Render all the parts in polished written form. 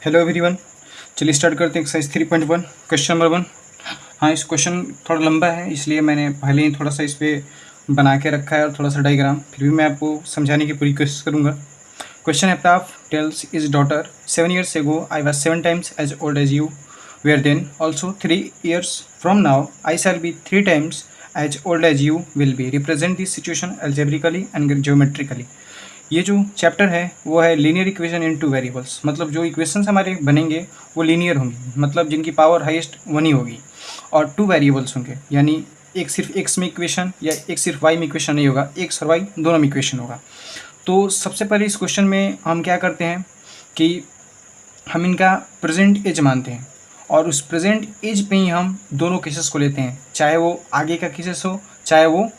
Hello everyone. चलिए start करते हैं एक्सरसाइज 3.1 क्वेश्चन नंबर 1। हाँ, इस क्वेश्चन थोड़ा लंबा है इसलिए मैंने पहले ही थोड़ा सा इस पर बना के रखा है और थोड़ा सा डायग्राम, फिर भी मैं आपको समझाने की पूरी कोशिश करूँगा। क्वेश्चन है, Ptaf tells his daughter 7 years ago I was 7 times as old as you were then. Also 3 years from now I shall be 3 times as old as you will be. Represent this situation algebraically and geometrically. ये जो chapter है वो है linear equation in two variables, मतलब जो equations हमारे बनेंगे वो लीनियर होंगे, मतलब जिनकी पावर हाईएस्ट 1 ही होगी, और 2 वेरिएबल्स होंगे, यानी एक सिर्फ एक्स में इक्वेशन या एक सिर्फ वाई में इक्वेशन नहीं होगा, एक्स और वाई दोनों में इक्वेशन होगा। तो सबसे पहले इस क्वेश्चन में हम क्या करते हैं कि हम इनका प्रेजेंट एज मानते हैं और उस प्रेजेंट एज पे ही हम दोनों केसेस को लेते हैं, चाहे वो आगे का केसेस हो चाहे वो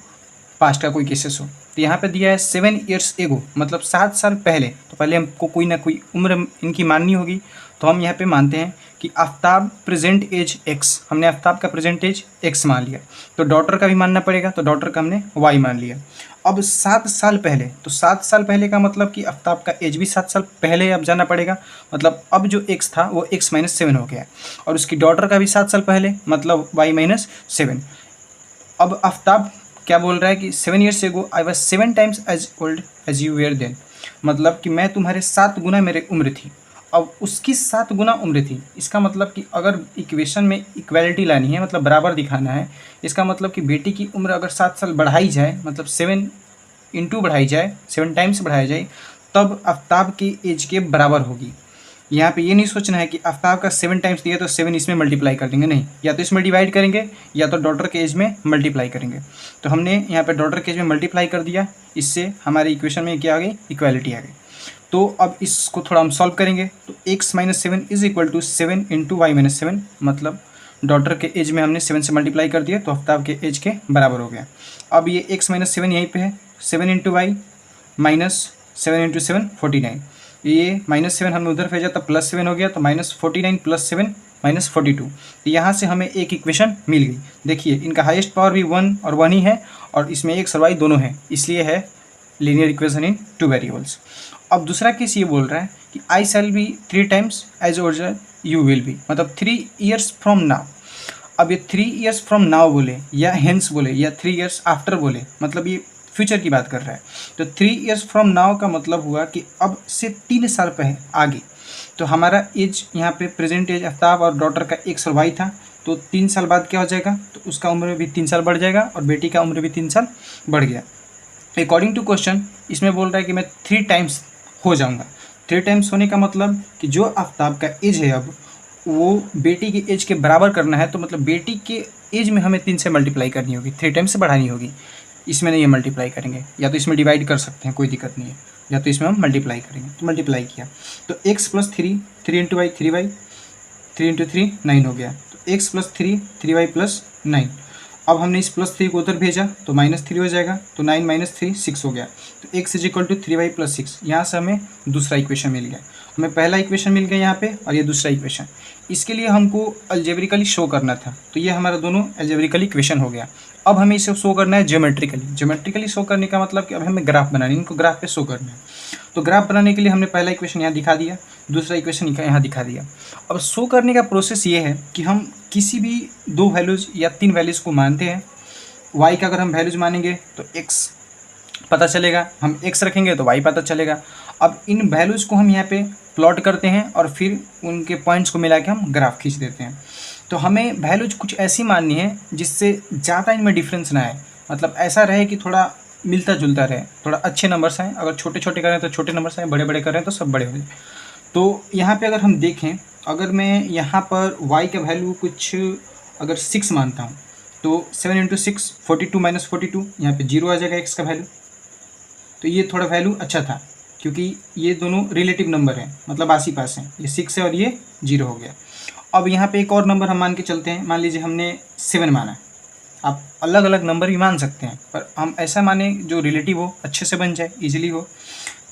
पास्ट का कोई केसेस हो। तो यहाँ पे दिया है 7 years एगो, मतलब 7 साल पहले। तो पहले हमको कोई ना कोई उम्र इनकी माननी होगी, तो हम यहाँ पे मानते हैं कि आफ्ताब प्रेजेंट एज एक्स, हमने आफ्ताब का प्रेजेंट एज एक्स मान लिया, तो डॉटर का भी मानना पड़ेगा, तो डॉटर का हमने वाई मान लिया। अब 7 साल पहले, तो 7 साल पहले का मतलब कि आफ्ताब का एज भी 7 साल पहले अब जाना पड़ेगा, मतलब अब जो एक्स था वो एक्स माइनस 7 हो गया, और उसकी डॉटर का भी 7 साल पहले, मतलब वाई माइनस 7। अब आफ्ताब क्या बोल रहा है कि 7 years ago I was 7 times as old as you were then, मतलब कि मैं तुम्हारे 7 गुना मेरे उम्र थी, अब उसकी 7 गुना उम्र थी। इसका मतलब कि अगर इक्वेशन में इक्वालिटी लानी है, मतलब बराबर दिखाना है, इसका मतलब कि बेटी की उम्र अगर 7 साल बढ़ाई जाए, मतलब 7 इंटू बढ़ाई जाए, 7 टाइम्स बढ़ाई जाए, तब आफ्ताब की एज के बराबर होगी। यहाँ पे ये नहीं सोचना है कि आफ्ताब का 7 टाइम्स दिया तो 7 इसमें मल्टीप्लाई कर देंगे, नहीं, या तो इसमें डिवाइड करेंगे या तो डॉटर के एज में मल्टीप्लाई करेंगे। तो हमने यहाँ पे डॉटर के एज में मल्टीप्लाई कर दिया, इससे हमारे इक्वेशन में क्या आ गई, इक्वालिटी आ गई। तो अब इसको थोड़ा हम सॉल्व करेंगे, तो x minus 7 is equal to 7 into y minus 7, मतलब डॉटर के एज में हमने 7 से मल्टीप्लाई कर दिया तो आफ्ताब के एज के बराबर हो गया। अब ये x माइनस 7 यहीं पे है, 7 इंटू वाई माइनस 7 इंटू 7 49, ये -7 हमने उधर भेजा तो +7 हो गया, तो -49 + 7 -42। तो यहाँ से हमें एक इक्वेशन मिल गई। देखिए इनका हाईएस्ट पावर भी 1 और 1 ही है, और इसमें एक्स और वाई दोनों हैं, इसलिए है लीनियर इक्वेशन इन 2 वेरिएबल्स। अब दूसरा केस ये बोल रहा है कि I shall be 3 times as old you will be, मतलब 3 years फ्रॉम नाउ। अब ये 3 years फ्रॉम नाउ बोले या हेंस बोले या 3 years आफ्टर बोले, मतलब ये फ्यूचर की बात कर रहा है। तो 3 years फ्रॉम नाउ का मतलब हुआ कि अब से 3 साल पहले आगे। तो हमारा एज यहाँ पे प्रेजेंट एज आफ्ताब और डॉटर का एक्स और वाई था, तो 3 साल बाद क्या हो जाएगा, तो उसका उम्र भी 3 साल बढ़ जाएगा और बेटी का उम्र भी 3 साल बढ़ गया। अकॉर्डिंग टू क्वेश्चन इसमें बोल रहा है कि मैं 3 times हो जाऊँगा। 3 times होने का मतलब कि जो आफ्ताब का एज है अब वो बेटी के एज के बराबर करना है, तो मतलब बेटी के एज में हमें 3 से मल्टीप्लाई करनी होगी, 3 times से बढ़ानी होगी। इसमें नहीं है मल्टीप्लाई करेंगे, या तो इसमें डिवाइड कर सकते हैं, कोई दिक्कत नहीं है, या तो इसमें हम मल्टीप्लाई करेंगे। तो मल्टीप्लाई किया तो x + 3, 3 into Y 3y, 3 into 3 9 हो गया, तो x + 3 3y + 9। अब हमने इस +3 को उधर भेजा तो -3 हो जाएगा, तो 9 - 3 6 हो गया, तो x = 3y + 6। यहाँ से हमें दूसरा इक्वेशन मिल गया, हमें पहला इक्वेशन मिल गया यहाँ पे, और ये दूसरा इक्वेशन। इसके लिए हमको अलजेब्रिकली शो करना था, तो ये हमारा दोनों अलजेब्रिकली इक्वेशन हो गया। अब हमें इसे शो करना है ज्योमेट्रिकली। ज्योमेट्रिकली शो करने का मतलब कि अब हमें ग्राफ बनानी है, इनको ग्राफ पे शो करना है। तो ग्राफ बनाने के लिए हमने पहला इक्वेशन यहाँ दिखा दिया, दूसरा इक्वेशन यहाँ दिखा दिया। अब शो करने का प्रोसेस ये है कि हम किसी भी 2 वैल्यूज़ या 3 वैल्यूज़ को मानते हैं। y का अगर हम वैल्यूज़ मानेंगे तो x पता चलेगा, हम x रखेंगे तो y पता चलेगा। अब इन वैल्यूज़ को हम यहाँ पे प्लॉट करते हैं और फिर उनके पॉइंट्स को मिला के हम ग्राफ खींच देते हैं। तो हमें वैल्यूज कुछ ऐसी माननी है जिससे ज़्यादा इनमें डिफरेंस ना आए, मतलब ऐसा रहे कि थोड़ा मिलता जुलता रहे, थोड़ा अच्छे नंबर्स आएँ। अगर छोटे छोटे करें तो छोटे नंबर्स आएँ, बड़े बड़े करें तो सब बड़े हो जाए। तो यहाँ पे अगर हम देखें, अगर मैं यहाँ पर y का वैल्यू कुछ अगर 6 मानता हूँ, तो 7 × 6 42 - 42, यहाँ पे 0 आ जाएगा x का वैल्यू। तो ये थोड़ा वैल्यू अच्छा था, क्योंकि ये दोनों रिलेटिव नंबर हैं, मतलब आस ही पास हैं, ये 6 है और ये 0 हो गया। अब यहाँ पे एक और नंबर हम मान के चलते हैं, मान लीजिए हमने 7 माना। आप अलग अलग नंबर भी मान सकते हैं, पर हम ऐसा माने जो रिलेटिव हो, अच्छे से बन जाए, इजीली हो।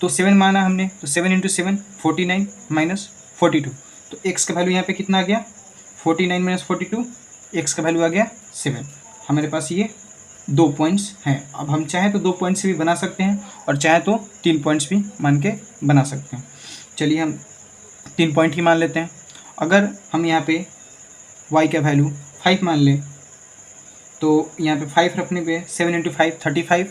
तो 7 माना हमने, तो 7 × 7 49 - 42, तो x का वैल्यू यहाँ पे कितना आ गया, 49 - 42, x का वैल्यू आ गया 7। हमारे पास ये 2 पॉइंट्स हैं। अब हम चाहें तो 2 पॉइंट्स भी बना सकते हैं और चाहे तो 3 पॉइंट्स भी मान के बना सकते हैं। चलिए हम 3 पॉइंट ही मान लेते हैं। अगर हम यहाँ पे y का वैल्यू 5 मान लें तो यहाँ पे 5 रखने पे 7 इंटू 5 35,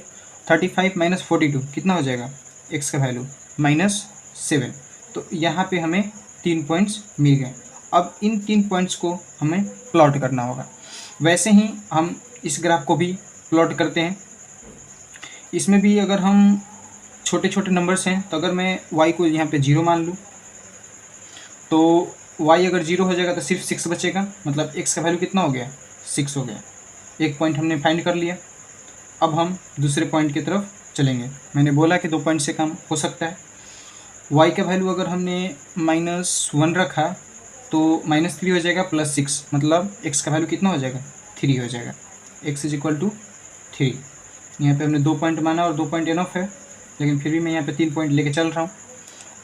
35 माइनस 42 कितना हो जाएगा, x का वैल्यू -7। तो यहाँ पे हमें 3 पॉइंट्स मिल गए। अब इन 3 पॉइंट्स को हमें प्लॉट करना होगा। वैसे ही हम इस ग्राफ को भी प्लॉट करते हैं। इसमें भी अगर हम छोटे छोटे नंबर्स हैं तो अगर मैं y को यहाँ पे 0 मान लूँ तो y अगर 0 हो जाएगा तो सिर्फ 6 बचेगा, मतलब x का वैल्यू कितना हो गया, 6 हो गया। एक पॉइंट हमने फाइंड कर लिया। अब हम दूसरे पॉइंट की तरफ चलेंगे। मैंने बोला कि 2 पॉइंट से कम हो सकता है। y का वैल्यू अगर हमने -1 रखा तो -3 हो जाएगा +6, मतलब x का वैल्यू कितना हो जाएगा, 3 हो जाएगा। x = 3। यहाँ पे हमने 2 पॉइंट माना और 2 पॉइंट इनफ है, लेकिन फिर भी मैं यहाँ पे 3 पॉइंट लेके चल रहा हूँ।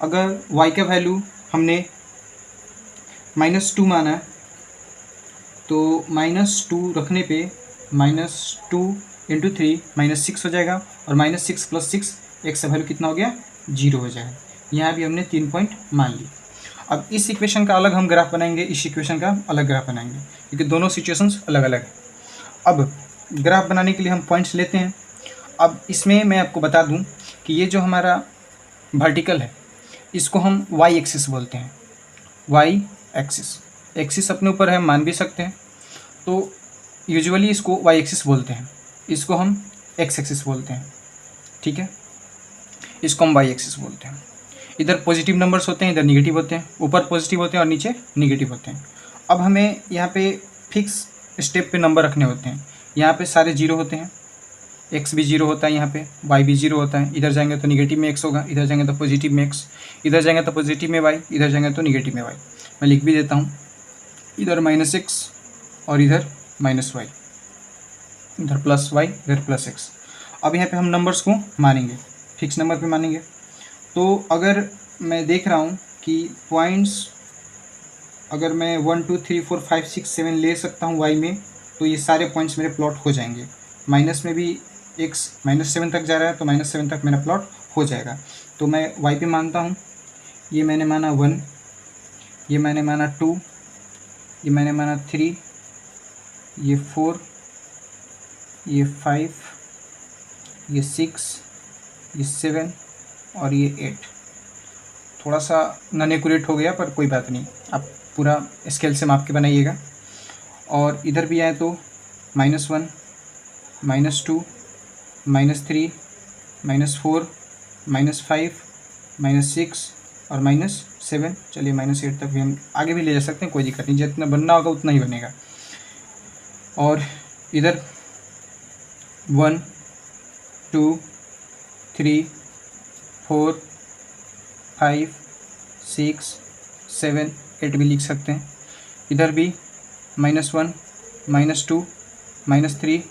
अगर y का वैल्यू हमने -2 माना तो -2 रखने पे -2 इंटू 3 -6 हो जाएगा, और -6 + 6 x का वैल्यू कितना हो गया, 0 हो जाएगा। यहाँ भी हमने 3 पॉइंट मान ली। अब इस इक्वेशन का अलग हम ग्राफ बनाएंगे, इस इक्वेशन का अलग ग्राफ बनाएंगे, क्योंकि दोनों सिचुएशंस अलग अलग है। अब ग्राफ बनाने के लिए हम पॉइंट्स लेते हैं। अब इसमें मैं आपको बता दूं कि ये जो हमारा वर्टिकल है इसको हम y एक्सिस बोलते हैं। y एक्सिस अपने ऊपर है, मान भी सकते हैं, तो यूजुअली इसको y एक्सिस बोलते हैं। इसको हम x एक्सिस बोलते हैं, ठीक है। इसको हम y एक्सिस बोलते हैं। इधर पॉजिटिव नंबर्स होते हैं, इधर निगेटिव होते हैं, ऊपर पॉजिटिव होते हैं और नीचे निगेटिव होते हैं। अब हमें यहाँ पे फिक्स स्टेप पे नंबर रखने होते हैं। यहाँ पे सारे 0 होते हैं, x भी 0 होता है, यहाँ पे y भी 0 होता है। इधर जाएंगे तो निगेटिव में x होगा, इधर जाएंगे तो पॉजिटिव में x, इधर जाएंगे तो पॉजिटिव में y, इधर जाएंगे तो निगेटिव में y। मैं लिख भी देता हूँ, इधर -x और इधर -y, इधर +y इधर +x। अब यहाँ पे हम नंबर्स को मानेंगे, फिक्स नंबर पे मानेंगे। तो अगर मैं देख रहा हूँ कि पॉइंट्स अगर मैं 1 2 3 4 5 6 7 ले सकता हूँ y में, तो ये सारे पॉइंट्स मेरे प्लॉट हो जाएंगे। माइनस में भी x -7 तक जा रहा है तो -7 तक मेरा प्लॉट हो जाएगा। तो मैं y पे मानता हूँ, ये मैंने माना 1, ये मैंने माना 2, ये मैंने माना 3, ये 4, ये 5, ये 6, ये 7 और ये 8। थोड़ा सा नॉन एक्यूरेट हो गया पर कोई बात नहीं, आप पूरा स्केल से माप के बनाइएगा। और इधर भी आए तो -1, -2, -3, -4, -5, -6 और -7। चलिए -8 तक भी हम आगे भी ले जा सकते हैं, कोई दिक्कत नहीं, जितना बनना होगा उतना ही बनेगा। और इधर 1 2 3 4 5 6 7 8 भी लिख सकते हैं। इधर भी -1 -2 -3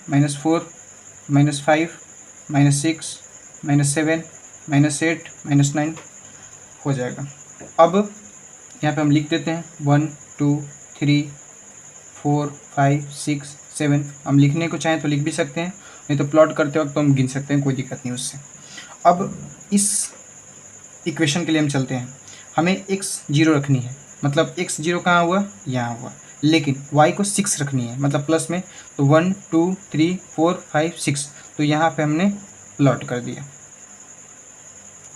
-4 -5 -6 -7 -8 -9 हो जाएगा। अब यहाँ पे हम लिख देते हैं 1 2 3 4 5 6 7। हम लिखने को चाहें तो लिख भी सकते हैं, नहीं तो प्लॉट करते वक्त तो हम गिन सकते हैं, कोई दिक्कत नहीं उससे। अब इस इक्वेशन के लिए हम चलते हैं। हमें x 0 रखनी है, मतलब x 0 कहाँ हुआ, यहाँ हुआ, लेकिन y को 6 रखनी है, मतलब प्लस में। तो 1 2 3 4 5 6, तो यहाँ पे हमने प्लॉट कर दिया,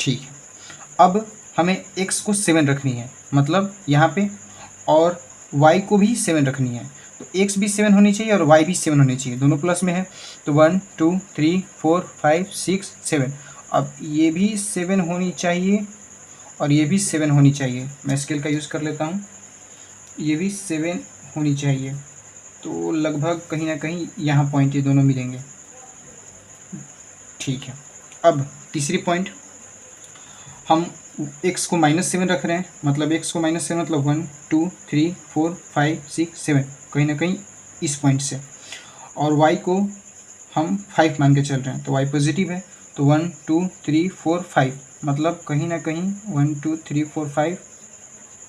ठीक है। अब हमें x को 7 रखनी है, मतलब यहाँ पे, और y को भी 7 रखनी है। तो x भी 7 होनी चाहिए और y भी 7 होनी चाहिए, दोनों प्लस में है। तो 1 2 3 4 5 6 7। अब ये भी 7 होनी चाहिए और ये भी 7 होनी चाहिए। मैं स्केल का यूज़ कर लेता हूँ, ये भी 7 होनी चाहिए। तो लगभग कहीं ना कहीं यहाँ पॉइंट ये दोनों मिलेंगे, ठीक है। अब तीसरी पॉइंट, हम x को -7 रख रहे हैं, मतलब x को -7 मतलब 1 2 3 4 5 6 7, कहीं ना कहीं इस पॉइंट से। और y को हम 5 मान के चल रहे हैं, तो y पॉजिटिव है। तो 1 2 3 4 5, मतलब कहीं ना कहीं 1 2 3 4 5,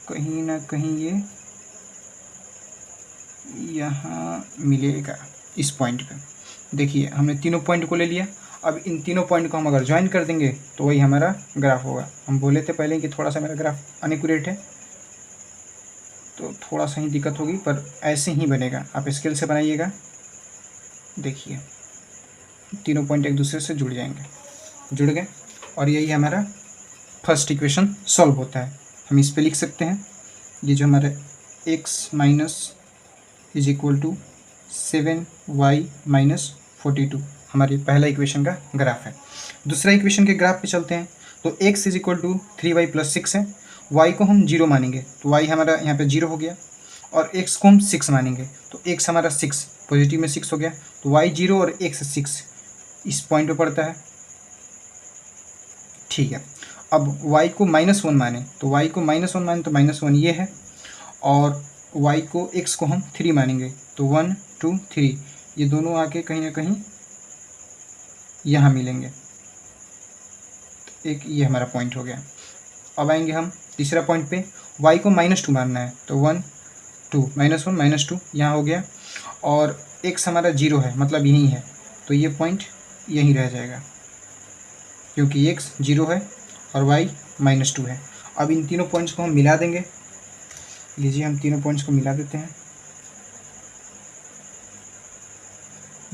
कहीं ना कहीं ये यहाँ मिलेगा इस पॉइंट पे। देखिए हमने तीनों पॉइंट को ले लिया। अब इन तीनों पॉइंट को हम अगर ज्वाइन कर देंगे तो वही हमारा ग्राफ होगा। हम बोले थे पहले कि थोड़ा सा मेरा ग्राफ अनएक्यूरेट है, तो थोड़ा सा ही दिक्कत होगी, पर ऐसे ही बनेगा। आप स्केल से बनाइएगा, देखिए तीनों पॉइंट एक दूसरे से जुड़ जाएंगे, जुड़ गए, और यही हमारा फर्स्ट इक्वेशन सॉल्व होता है। हम इस पे लिख सकते हैं, ये जो हमारे x minus is equal to 7y minus 42 हमारी पहला इक्वेशन का ग्राफ है। दूसरा इक्वेशन के ग्राफ पे चलते हैं, तो x is equal to 3y plus 6 है, y को हम 0 मानेंगे तो y हमारा यहाँ पे 0 हो गया, और x को हम 6 मानेंगे तो x हमारा 6 पॉजिटिव में 6 हो गया, तो y 0 और x 6 इस पॉइंट पे पड़ता है। ठीक है, अब y को -1 माने तो y को -1 माने तो -1 ये है, और y को x को हम 3 मानेंगे तो 1 2 3 ये दोनों आके कहीं ना कहीं यहाँ मिलेंगे। एक ये हमारा पॉइंट हो गया। अब आएंगे हम तीसरा पॉइंट पे, y को -2 मानना है तो 1 2 -1 -2 यहाँ हो गया, और x हमारा 0 है मतलब यहीं है, तो ये पॉइंट यहीं रह जाएगा क्योंकि x 0 है और y -2 है। अब इन तीनों पॉइंट्स को हम मिला देंगे। लीजिए हम तीनों पॉइंट्स को मिला देते हैं,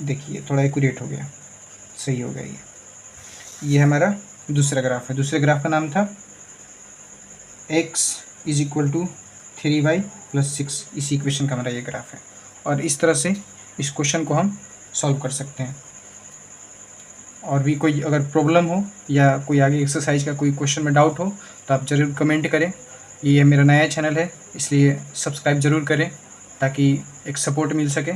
देखिए थोड़ा एक्यूरेट हो गया, सही हो गया। ये हमारा दूसरा ग्राफ है। दूसरे ग्राफ का नाम था x is equal to 3y plus 6, इसी इक्वेशन का हमारा ये ग्राफ है, और इस तरह से इस क्वेश्चन को हम सॉल्व कर सकते हैं। और भी कोई अगर प्रॉब्लम हो या कोई आगे एक्सरसाइज का कोई क्वेश्चन में डाउट हो तो आप ज़रूर कमेंट करें। ये मेरा नया चैनल है इसलिए सब्सक्राइब ज़रूर करें ताकि एक सपोर्ट मिल सके।